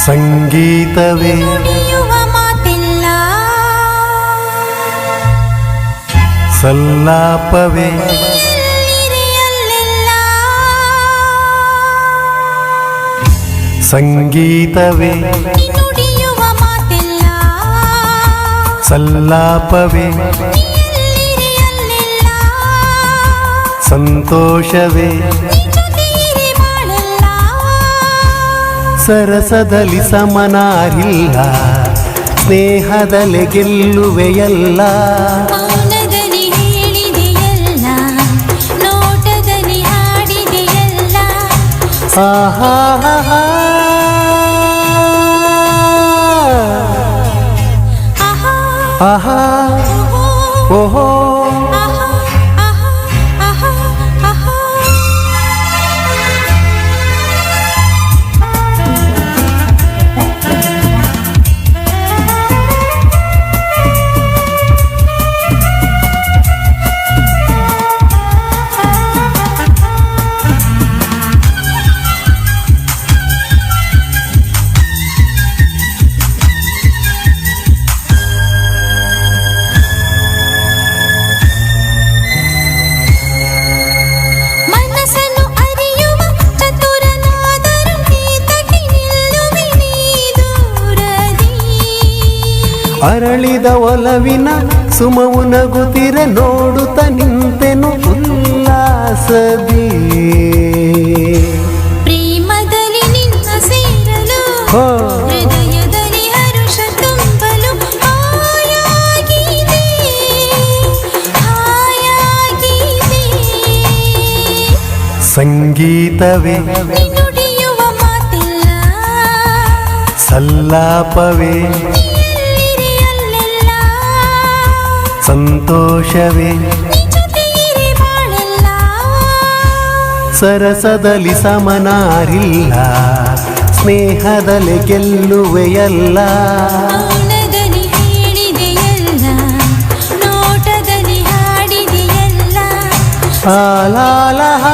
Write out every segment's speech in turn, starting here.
ಸಂಗೀತವೇ ನುಡಿಯುವ ಮಾತಿಲ್ಲ, ಸಲ್ಲಾಪವೇ ಎಲ್ಲಿರಿಯಲ್ಲಿಲ್ಲ. ಸಂಗೀತವೇ ನುಡಿಯುವ ಮಾತಿಲ್ಲ, ಸಲ್ಲಾಪವೇ ಎಲ್ಲಿರಿಯಲ್ಲಿಲ್ಲ. ಸಂತೋಷವೇ ಜೊತೆಯಿರಿ ಬಾಳೆಲ್ಲ, ಸರಸದಲ್ಲಿ ಸಮನಾರಿಲ್ಲ, ಸ್ನೇಹದಲ್ಲಿ ಗೆಲ್ಲುವೆಯಲ್ಲ. ಮೌನದಲ್ಲಿ ಹೇಳಿದೆಯಲ್ಲ, ನೋಟದಲ್ಲಿ ಹಾಡಿದೆಯಲ್ಲ. ಆಹಾ ಆಹಾ, ಆಹಾ ಓಹೋ ಆಹಾ, ಆಹಾ, ಆಹಾ, ಆಹಾ. ಮನಸ್ಸನ್ನು ಅರಿಯುವ ಚತುರನಾದರೂ ಗೀತಕ್ಕೆ ನಿಲ್ಲುವೆ ನೀ ದೂರದಿ. ಅರಳಿದ ಒಲವಿನ ಸುಮವು ನಗುತ್ತಿರೆ ನೋಡುತ್ತ ನಿಂತೆನು ಉಲ್ಲಾಸದಿ. ಪ್ರೇಮದಲ್ಲಿ ನಿನ್ನ ಸೇರಲು, ಹೋ ಹೃದಯದಲ್ಲಿ ಹರುಷ ತುಂಬಲು ಹಾಯಾಗಿದೆ, ಹಾಯಾಗಿದೆ. ಸಂಗೀತವೇ ನುಡಿಯುವ ಮಾತಿಲ್ಲ, ಸಲ್ಲಾಪವೇ ಎಲ್ಲಿರಿಯಲ್ಲಿಲ್ಲ. ಸಂತೋಷವೇ ಜೊತೆಯಿರಿ ಬಾಳೆಲ್ಲ, ಸರಸದಲ್ಲಿ ಸಮನಾರಿಲ್ಲ, ಸ್ನೇಹದಲ್ಲಿ ಗೆಲ್ಲುವೆಯಲ್ಲ. ಮೌನದಲ್ಲಿ ಹೇಳಿದೆಯಲ್ಲ, ನೋಟದಲ್ಲಿ ಹಾಡಿದೆಯಲ್ಲ. ಆಲಾಲಹ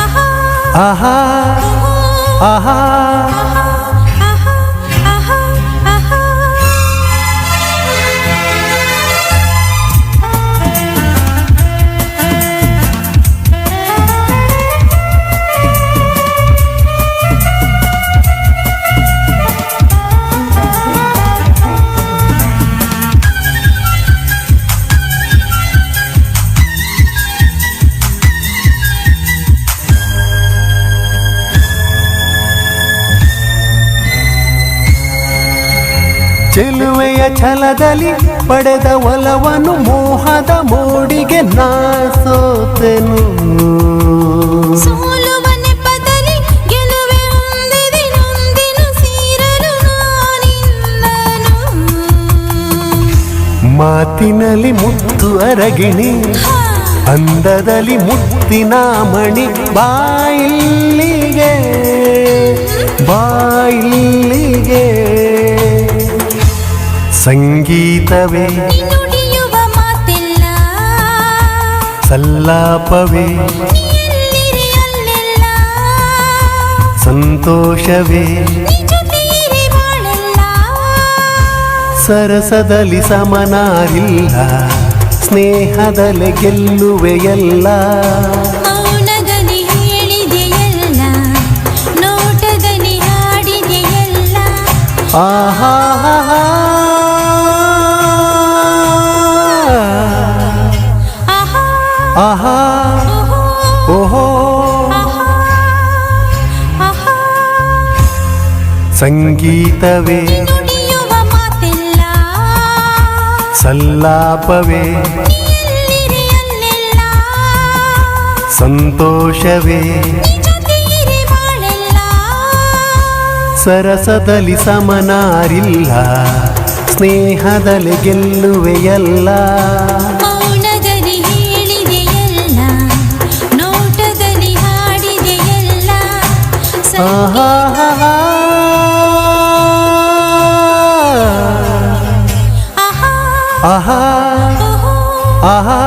ಆಹಾ, ಆಹಾ ಆಹಾ ಆಹಾ, ಆಹಾ, ಆಹಾ, ಆಹಾ. ಚೆಲುವೆಯ ಛಲದಲ್ಲಿ ಪಡೆದ ಒಲವನು ಮೋಹದ ಮೋಡಿಗೆ ನಾ ಸೋತೆನು. ಸೋಲುವ ನೆಪದಲ್ಲಿ ಗೆಲುವೆ ಹೊಂದಿದೆ, ನೊಂದೆನು ಸೇರಲು ನಾನಿಂದನು. ಮಾತಿನಲ್ಲಿ ಮುತ್ತು ಅರಗಿಣಿ, ಅಂದದಲ್ಲಿ ಮುತ್ತಿನ ಮಣಿ, ಬಾಯಿಲ್ಲಿಗೆ ಬಾಯಿಲ್ಲಿಗೆ. ಸಂಗೀತವೇ ನುಡಿಯುವ ಮಾತಿಲ್ಲ, ಸಲ್ಲಾಪವೇ ಎಲ್ಲಿರಿಯಲ್ಲಿಲ್ಲ. ಸಂತೋಷವೇ ಜೊತೆಯಿರಿ ಬಾಳೆಲ್ಲ, ಸರಸದಲ್ಲಿ ಸಮನಾರಿಲ್ಲ, ಸ್ನೇಹದಲ್ಲಿ ಗೆಲ್ಲುವೆಯಲ್ಲ. ಮೌನದಲ್ಲಿ ಹೇಳಿದೆಯಲ್ಲ, ನೋಟದಲ್ಲಿ ಹಾಡಿದೆಯಲ್ಲ. ಆಹಾ ಆಹಾ, ಆಹಾ ಓಹೋ ಆಹಾ, ಆಹಾ. ಸಂಗೀತವೇ ನುಡಿಯುವ ಮಾತಿಲ್ಲ, ಸಲ್ಲಾಪವೇ ಎಲ್ಲಿರಿಯಲ್ಲಿಲ್ಲ. ಸಂತೋಷವೇ ಜೊತೆಯಿರಿ ಬಾಳೆಲ್ಲ, ಸರಸದಲ್ಲಿ ಸಮನಾರಿಲ್ಲ, ಸ್ನೇಹದಲ್ಲಿ ಗೆಲ್ಲುವೆಯಲ್ಲ. ಮೌನದಲ್ಲಿ ಹೇಳಿದೆಯಲ್ಲ, ನೋಟದಲ್ಲಿ ಹಾಡಿದೆಯಲ್ಲ. ಆಹಾ ಆಹಾ, ಆಹಾ ಆಹಾ